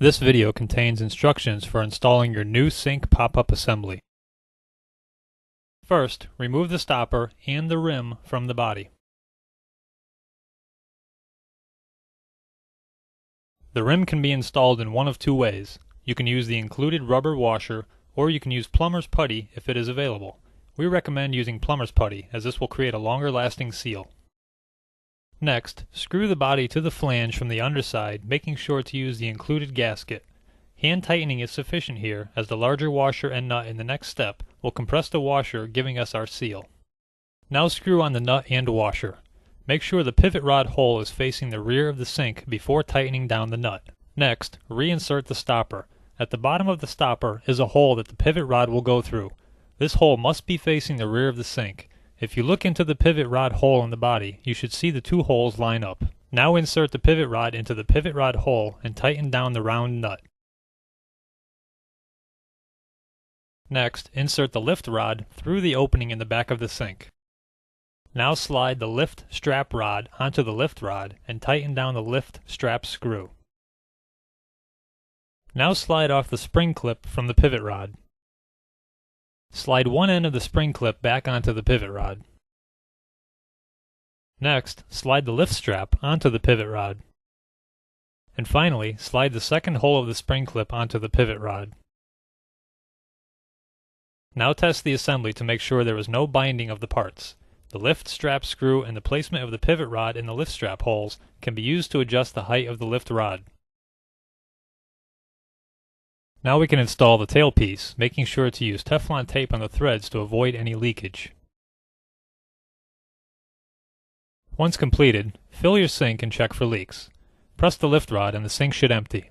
This video contains instructions for installing your new sink pop-up assembly. First, remove the stopper and the rim from the body. The rim can be installed in one of two ways. You can use the included rubber washer, or you can use plumber's putty if it is available. We recommend using plumber's putty, as this will create a longer lasting seal. Next, screw the body to the flange from the underside, making sure to use the included gasket. Hand tightening is sufficient here, as the larger washer and nut in the next step will compress the washer, giving us our seal. Now screw on the nut and washer. Make sure the pivot rod hole is facing the rear of the sink before tightening down the nut. Next, reinsert the stopper. At the bottom of the stopper is a hole that the pivot rod will go through. This hole must be facing the rear of the sink. If you look into the pivot rod hole in the body, you should see the two holes line up. Now insert the pivot rod into the pivot rod hole and tighten down the round nut. Next, insert the lift rod through the opening in the back of the sink. Now slide the lift strap rod onto the lift rod and tighten down the lift strap screw. Now slide off the spring clip from the pivot rod. Slide one end of the spring clip back onto the pivot rod. Next, slide the lift strap onto the pivot rod. And finally, slide the second hole of the spring clip onto the pivot rod. Now test the assembly to make sure there is no binding of the parts. The lift strap screw and the placement of the pivot rod in the lift strap holes can be used to adjust the height of the lift rod. Now we can install the tailpiece, making sure to use Teflon tape on the threads to avoid any leakage. Once completed, fill your sink and check for leaks. Press the lift rod and the sink should empty.